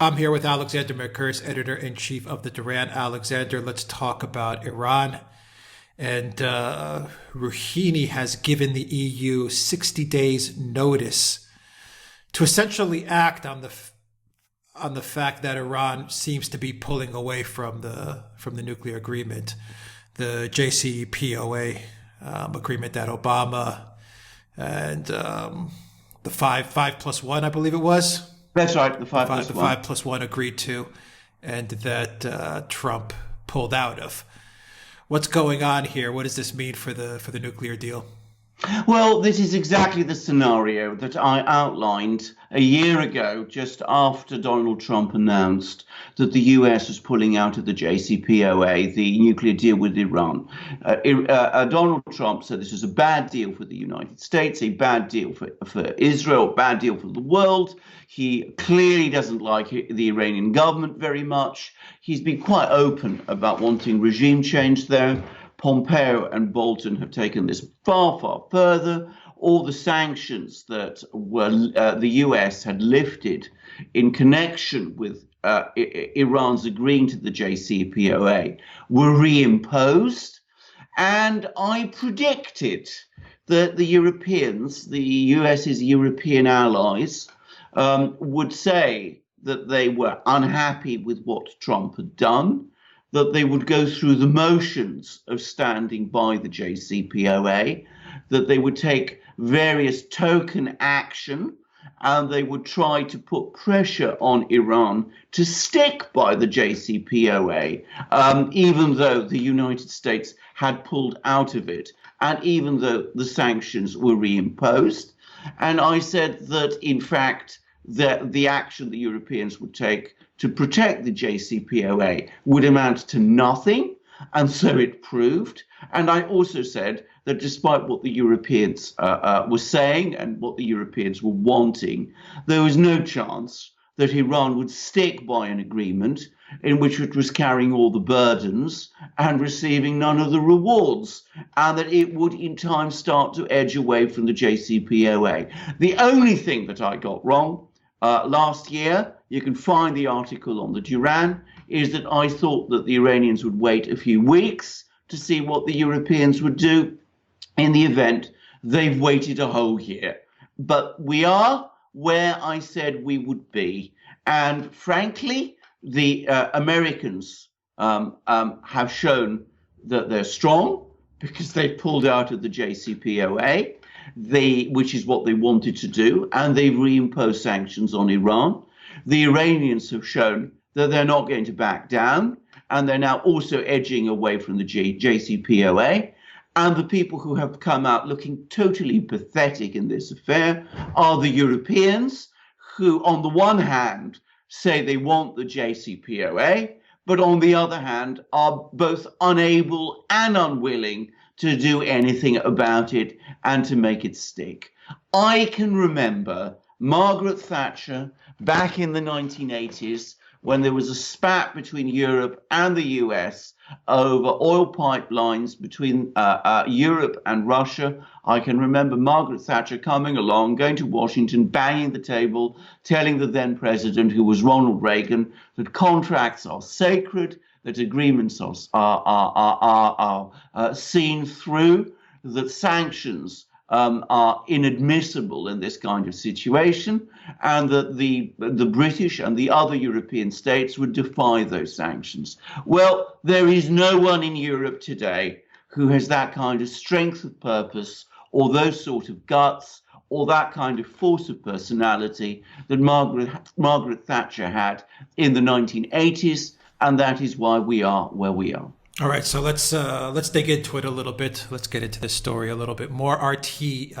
I'm here with Alexander Mercouris, editor-in-chief of the Duran. Alexander, let's talk about Iran. And Rouhani has given the EU 60 days notice to essentially act on the fact that Iran seems to be pulling away from the nuclear agreement, the JCPOA agreement that Obama and the five plus one, I believe it was. That's right, the five plus the one. 5+1 agreed to, and that Trump pulled out of. What's going on here? What does this mean for the nuclear deal? Well, this is exactly the scenario that I outlined a year ago, just after Donald Trump announced that the US was pulling out of the JCPOA, the nuclear deal with Iran. Donald Trump said this was a bad deal for the United States, a bad deal for Israel, a bad deal for the world. He clearly doesn't like the Iranian government very much. He's been quite open about wanting regime change there. Pompeo and Bolton have taken this far, far further. All the sanctions that were the US had lifted in connection with Iran's agreeing to the JCPOA were reimposed. And I predicted that the Europeans, the US's European allies, would say that they were unhappy with what Trump had done, that they would go through the motions of standing by the JCPOA, that they would take various token action, and they would try to put pressure on Iran to stick by the JCPOA, even though the United States had pulled out of it, and even though the sanctions were reimposed. And I said that, in fact, the action the Europeans would take to protect the JCPOA would amount to nothing, and so it proved. And I also said that despite what the Europeans were saying and what the Europeans were wanting, there was no chance that Iran would stick by an agreement in which it was carrying all the burdens and receiving none of the rewards, and that it would in time start to edge away from the JCPOA. The only thing that I got wrong last year, you can find the article on the Duran, is that I thought that the Iranians would wait a few weeks to see what the Europeans would do. In the event, they've waited a whole year. But we are where I said we would be. And frankly, the Americans have shown that they're strong because they've pulled out of the JCPOA, which is what they wanted to do, and they've reimposed sanctions on Iran. The Iranians have shown that they're not going to back down, and they're now also edging away from the JCPOA. And the people who have come out looking totally pathetic in this affair are the Europeans, who on the one hand say they want the JCPOA, but on the other hand are both unable and unwilling to do anything about it and to make it stick. I can remember Margaret Thatcher back in the 1980s when there was a spat between Europe and the US over oil pipelines between Europe and Russia. I can remember Margaret Thatcher coming along, going to Washington, banging the table, telling the then president, who was Ronald Reagan, that contracts are sacred, that agreements are seen through, that sanctions are inadmissible in this kind of situation, and that the British and the other European states would defy those sanctions. Well, there is no one in Europe today who has that kind of strength of purpose or those sort of guts or that kind of force of personality that Margaret Thatcher had in the 1980s, and that is why we are where we are. All right, so let's dig into it a little bit. Let's get into this story a little bit more. RT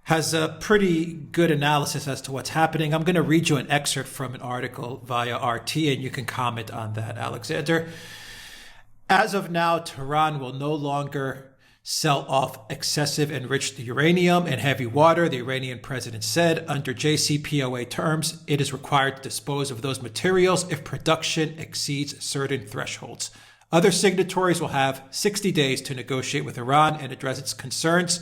has a pretty good analysis as to what's happening. I'm going to read you an excerpt from an article via RT, and you can comment on that, Alexander. As of now, Tehran will no longer sell off excessive enriched uranium and heavy water, the Iranian president said. Under JCPOA terms, it is required to dispose of those materials if production exceeds certain thresholds. Other signatories will have 60 days to negotiate with Iran and address its concerns,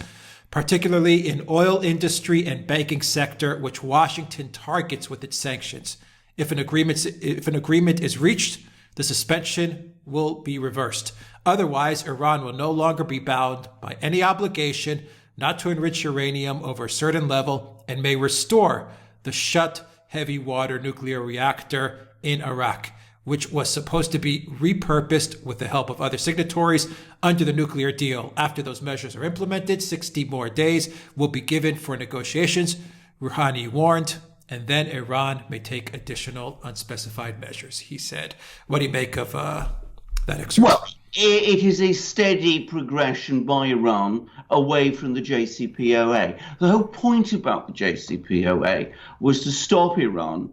particularly in oil industry and banking sector, which Washington targets with its sanctions. If an agreement is reached, the suspension will be reversed. Otherwise, Iran will no longer be bound by any obligation not to enrich uranium over a certain level and may restore the shut heavy water nuclear reactor in Iraq, which was supposed to be repurposed with the help of other signatories under the nuclear deal. After those measures are implemented, 60 more days will be given for negotiations, Rouhani warned, and then Iran may take additional unspecified measures, he said. What do you make of that exercise? Well, it is a steady progression by Iran away from the JCPOA. The whole point about the JCPOA was to stop Iran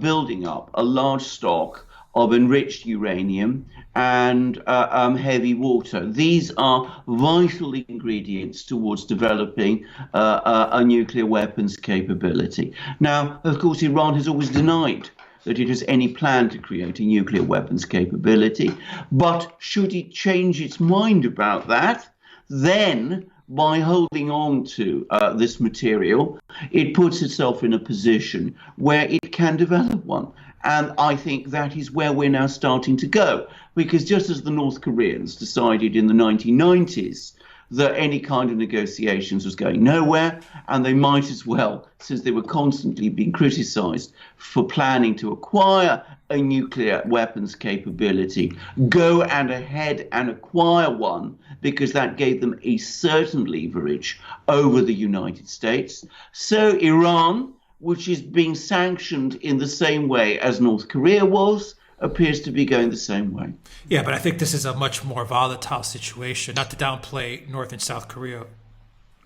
building up a large stock of enriched uranium and heavy water. These are vital ingredients towards developing a nuclear weapons capability. Now, of course, Iran has always denied that it has any plan to create a nuclear weapons capability. But should it change its mind about that, then by holding on to this material, it puts itself in a position where it can develop one. And I think that is where we're now starting to go. Because just as the North Koreans decided in the 1990s that any kind of negotiations was going nowhere, and they might as well, since they were constantly being criticized for planning to acquire a nuclear weapons capability, go ahead and acquire one, because that gave them a certain leverage over the United States. So Iran, which is being sanctioned in the same way as North Korea was, appears to be going the same way. Yeah, but I think this is a much more volatile situation, not to downplay North and South Korea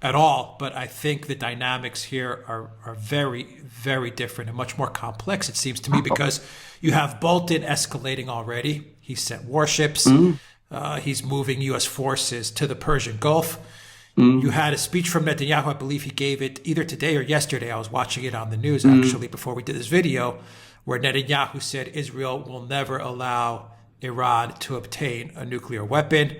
at all, but I think the dynamics here are very, very different and much more complex, it seems to me, because you have Bolton escalating already. He sent warships. He's moving U.S. forces to the Persian Gulf. You had a speech from Netanyahu, I believe he gave it either today or yesterday. I was watching it on the news, actually, before we did this video, where Netanyahu said Israel will never allow Iran to obtain a nuclear weapon.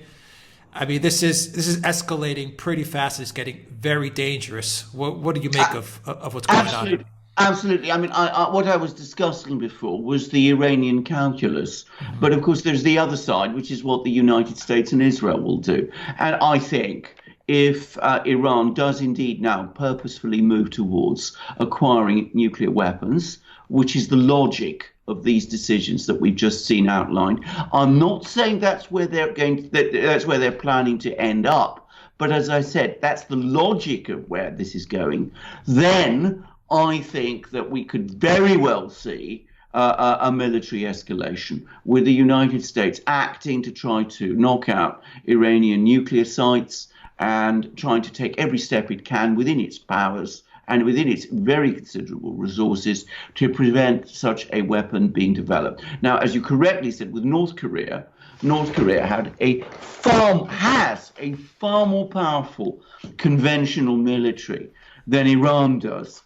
I mean, this is escalating pretty fast. It's getting very dangerous. What do you make of what's going on? Absolutely. I mean, what I was discussing before was the Iranian calculus. But of course, there's the other side, which is what the United States and Israel will do. And I think if Iran does indeed now purposefully move towards acquiring nuclear weapons, which is the logic of these decisions that we've just seen outlined. I'm not saying that's where they're planning to end up, but as I said, that's the logic of where this is going. Then I think that we could very well see a military escalation with the United States acting to try to knock out Iranian nuclear sites and trying to take every step it can within its powers and within its very considerable resources to prevent such a weapon being developed. Now, as you correctly said, with North Korea has a far more powerful conventional military than Iran does.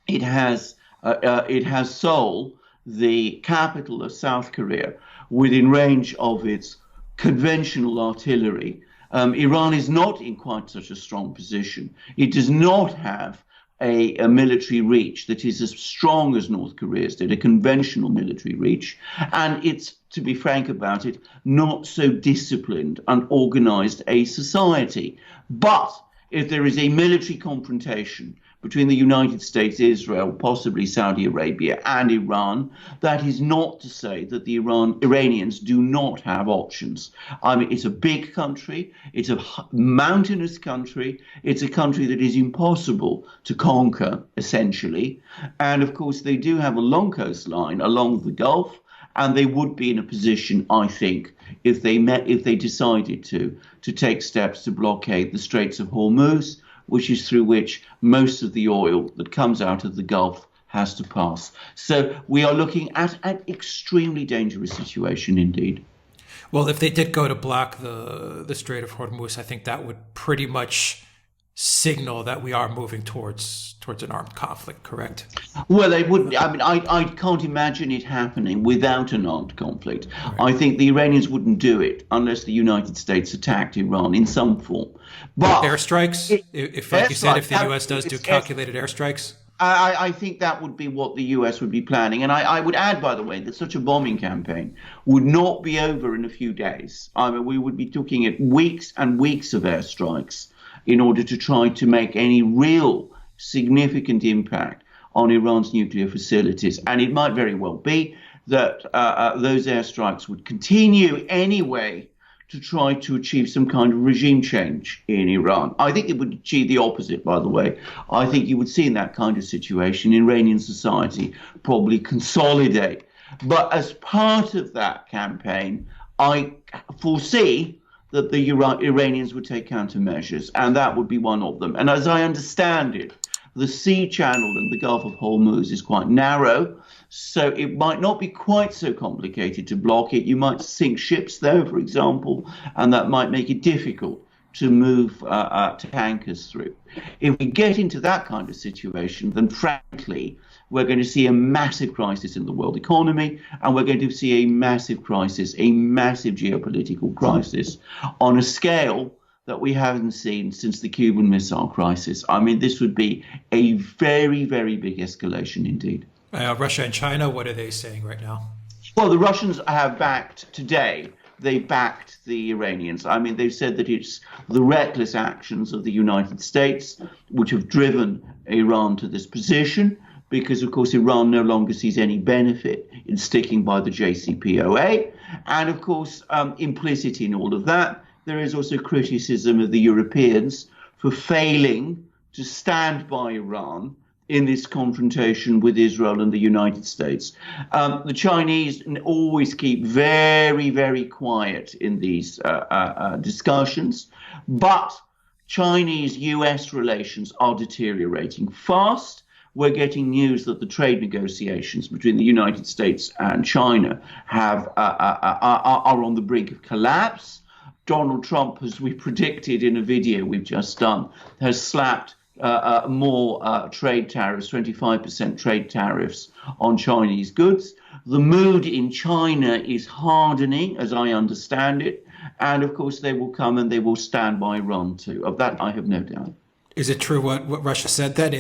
It has Seoul, the capital of South Korea, within range of its conventional artillery. Iran is not in quite such a strong position. It does not have a military reach that is as strong as North Korea's did, a conventional military reach. And it's, to be frank about it, not so disciplined and organized a society. But if there is a military confrontation between the United States, Israel, possibly Saudi Arabia, and Iran, that is not to say that the Iranians do not have options. I mean, it's a big country, it's a mountainous country, it's a country that is impossible to conquer, essentially. And of course, they do have a long coastline along the Gulf, and they would be in a position, I think, if they decided to take steps to blockade the Straits of Hormuz, which is through which most of the oil that comes out of the Gulf has to pass. So we are looking at an extremely dangerous situation indeed. Well, if they did go to block the Strait of Hormuz, I think that would pretty much signal that we are moving towards an armed conflict, correct? Well, they wouldn't. I mean, I can't imagine it happening without an armed conflict. Right. I think the Iranians wouldn't do it unless the United States attacked Iran in some form. But airstrikes, if like you said, if the U.S. does do calculated airstrikes? I think that would be what the US would be planning. And I would add, by the way, that such a bombing campaign would not be over in a few days. I mean, we would be looking at weeks and weeks of airstrikes in order to try to make any real significant impact on Iran's nuclear facilities. And it might very well be that those airstrikes would continue anyway to try to achieve some kind of regime change in Iran. I think it would achieve the opposite, by the way. I think you would see in that kind of situation Iranian society probably consolidate. But as part of that campaign, I foresee that the Iranians would take countermeasures, and that would be one of them. And as I understand it, the sea channel in the Gulf of Hormuz is quite narrow, so it might not be quite so complicated to block it. You might sink ships there, for example, and that might make it difficult to move tankers through. If we get into that kind of situation, then frankly, we're going to see a massive crisis in the world economy, and we're going to see a massive crisis, a massive geopolitical crisis on a scale that we haven't seen since the Cuban Missile Crisis. I mean, this would be a very, very big escalation indeed. Russia and China, what are they saying right now? Well, the Russians have backed today. They backed the Iranians. I mean, they've said that it's the reckless actions of the United States which have driven Iran to this position, because, of course, Iran no longer sees any benefit in sticking by the JCPOA. And, of course, implicit in all of that, there is also criticism of the Europeans for failing to stand by Iran in this confrontation with Israel and the United States. The Chinese always keep very, very quiet in these discussions, but Chinese-US relations are deteriorating fast. We're getting news that the trade negotiations between the United States and China are on the brink of collapse. Donald Trump, as we predicted in a video we've just done, has slapped more trade tariffs, 25% trade tariffs on Chinese goods. The mood in China is hardening, as I understand it. And of course, they will come and they will stand by Iran too. Of that, I have no doubt. Is it true what Russia said then?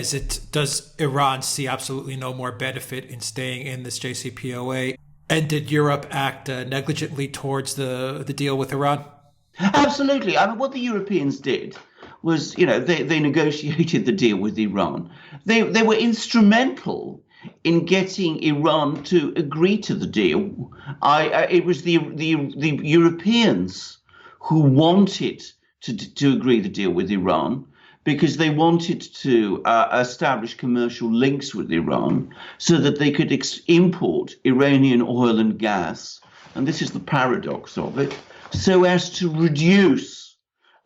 Does Iran see absolutely no more benefit in staying in this JCPOA? And did Europe act negligently towards the deal with Iran? Absolutely. I mean, what the Europeans did was, they negotiated the deal with Iran. They were instrumental in getting Iran to agree to the deal. It was the Europeans who wanted to agree the deal with Iran, because they wanted to establish commercial links with Iran so that they could import Iranian oil and gas. And this is the paradox of it, so as to reduce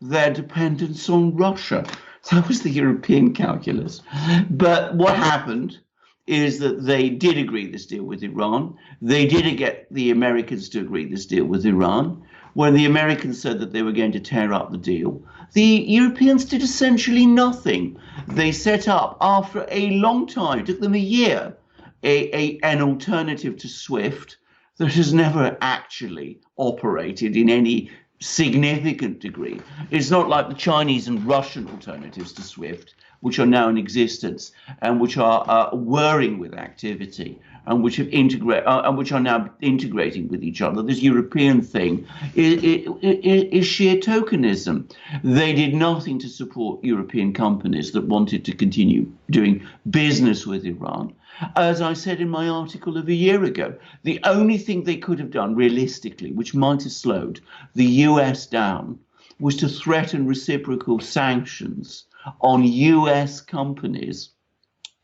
their dependence on Russia. That was the European calculus. But what happened is that they did agree this deal with Iran. They did get the Americans to agree this deal with Iran. When the Americans said that they were going to tear up the deal, the Europeans did essentially nothing. They set up, after a long time, it took them a year, an alternative to SWIFT that has never actually operated in any significant degree. It's not like the Chinese and Russian alternatives to SWIFT, which are now in existence and which are whirring with activity and which are now integrating with each other. This European thing is sheer tokenism. They did nothing to support European companies that wanted to continue doing business with Iran. As I said in my article of a year ago, the only thing they could have done realistically, which might have slowed the US down, was to threaten reciprocal sanctions on US companies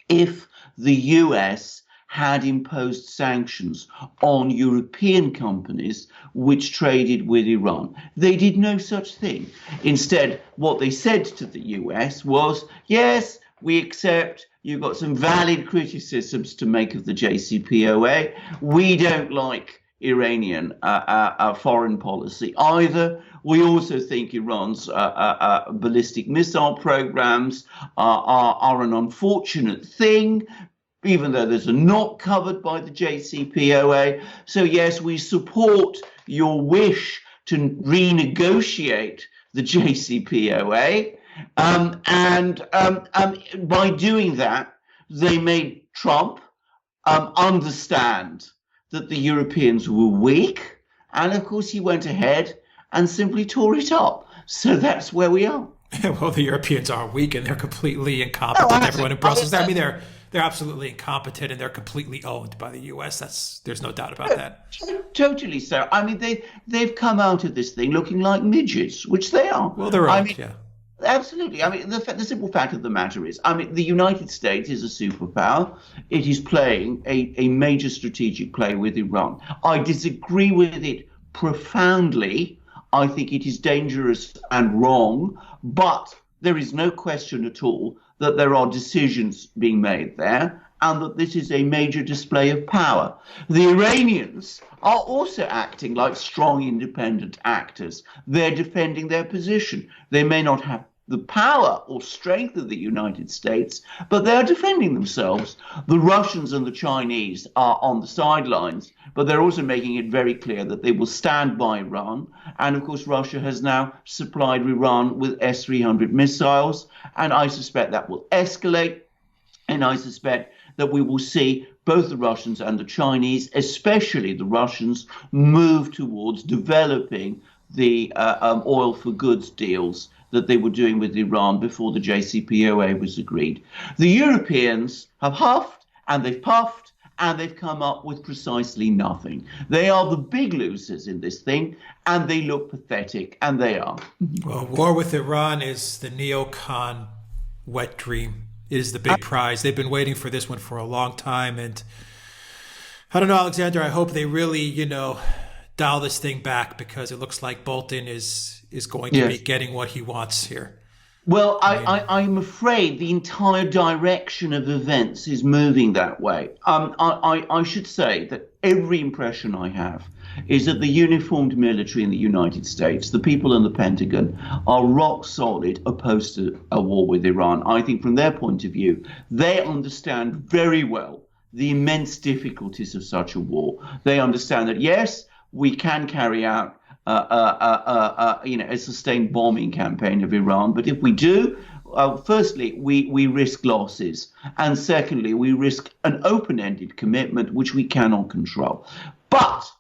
if the US had imposed sanctions on European companies which traded with Iran. They did no such thing. Instead, what they said to the US was, yes, we accept you've got some valid criticisms to make of the JCPOA. We don't like Iranian foreign policy either. We also think Iran's ballistic missile programs are an unfortunate thing, even though those are not covered by the JCPOA. So yes, we support your wish to renegotiate the JCPOA. And by doing that, They made Trump understand that the Europeans were weak. And of course, he went ahead and simply tore it up. So that's where we are. Well, the Europeans are weak and they're completely incompetent. Everyone in Brussels, I mean, they're absolutely incompetent and they're completely owned by the U.S. There's no doubt about that. Totally so. I mean, they've come out of this thing looking like midgets, which they are. Well, they're owned, yeah. Absolutely. I mean, the simple fact of the matter is, I mean, the United States is a superpower. It is playing a major strategic play with Iran. I disagree with it profoundly. I think it is dangerous and wrong, but there is no question at all that there are decisions being made there and that this is a major display of power. The Iranians are also acting like strong, independent actors. They're defending their position. They may not have the power or strength of the United States, but they're defending themselves. The Russians and the Chinese are on the sidelines, but they're also making it very clear that they will stand by Iran. And of course, Russia has now supplied Iran with S-300 missiles, and I suspect that will escalate. And I suspect that we will see both the Russians and the Chinese, especially the Russians, move towards developing the oil for goods deals that they were doing with Iran before the JCPOA was agreed. The Europeans have huffed and they've puffed and they've come up with precisely nothing. They are the big losers in this thing and they look pathetic, and they are. Well, war with Iran is the neocon wet dream. It is the big prize. They've been waiting for this one for a long time. And I don't know, Alexander, I hope they really, dial this thing back, because it looks like Bolton is going to be getting what he wants here. Well, I'm afraid the entire direction of events is moving that way. I should say that every impression I have is that the uniformed military in the United States, the people in the Pentagon, are rock solid opposed to a war with Iran. I think from their point of view, they understand very well the immense difficulties of such a war. They understand that, yes, we can carry out a sustained bombing campaign of Iran. But if we do, firstly, we risk losses. And secondly, we risk an open-ended commitment, which we cannot control. But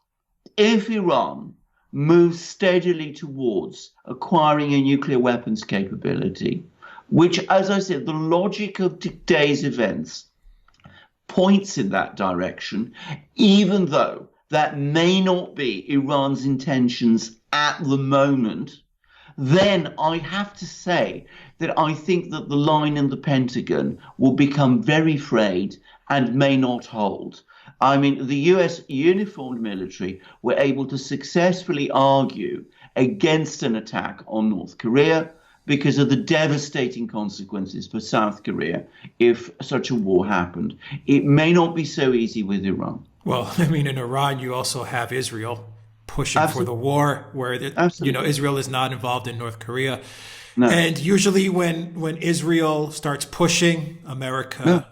if Iran moves steadily towards acquiring a nuclear weapons capability, which, as I said, the logic of today's events points in that direction, even though that may not be Iran's intentions at the moment, then I have to say that I think that the line in the Pentagon will become very frayed and may not hold. I mean, the US uniformed military were able to successfully argue against an attack on North Korea because of the devastating consequences for South Korea if such a war happened. It may not be so easy with Iran. Well, I mean, in Iran, you also have Israel pushing for the war, where Israel is not involved in North Korea. No. And usually when Israel starts pushing, America,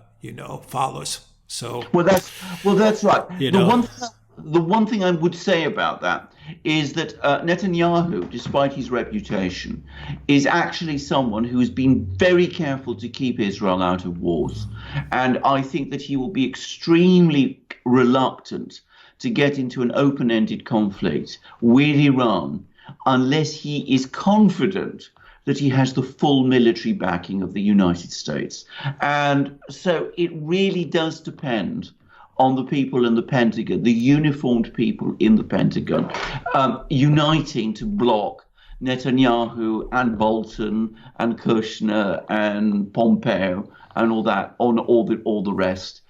follows. So that's right. The one thing I would say about that is that Netanyahu, despite his reputation, is actually someone who has been very careful to keep Israel out of wars. And I think that he will be extremely reluctant to get into an open-ended conflict with Iran unless he is confident that he has the full military backing of the United States. And so it really does depend on the people in the Pentagon, the uniformed people in the Pentagon, uniting to block Netanyahu and Bolton and Kushner and Pompeo and all that, on all the rest.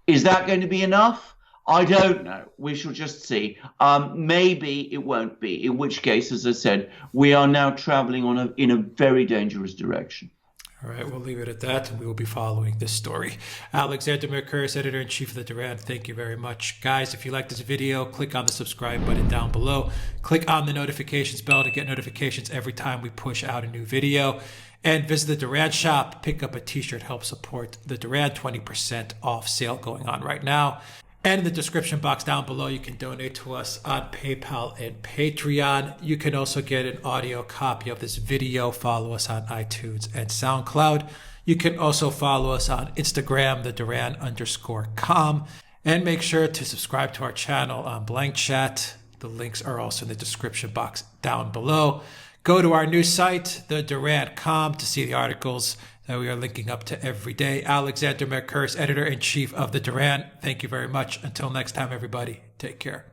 Is that going to be enough? I don't know. We shall just see. Maybe it won't be, in which case, as I said, we are now traveling in a very dangerous direction. All right, we'll leave it at that, and we will be following this story. Alexander Mercouris, Editor-in-Chief of the Duran, thank you very much. Guys, if you like this video, click on the subscribe button down below. Click on the notifications bell to get notifications every time we push out a new video. And visit the Duran shop. Pick up a t-shirt, help support the Duran. 20% off sale going on right now. And in the description box down below, you can donate to us on PayPal and Patreon. You can also get an audio copy of this video. Follow us on iTunes and SoundCloud. You can also follow us on Instagram, the Duran_com, and make sure to subscribe to our channel on Blank Chat. The links are also in the description box down below. Go to our new site, the Duran.com, to see the articles that we are linking up to every day. Alexander Mercouris, editor-in-chief of the Duran. Thank you very much. Until next time, everybody, take care.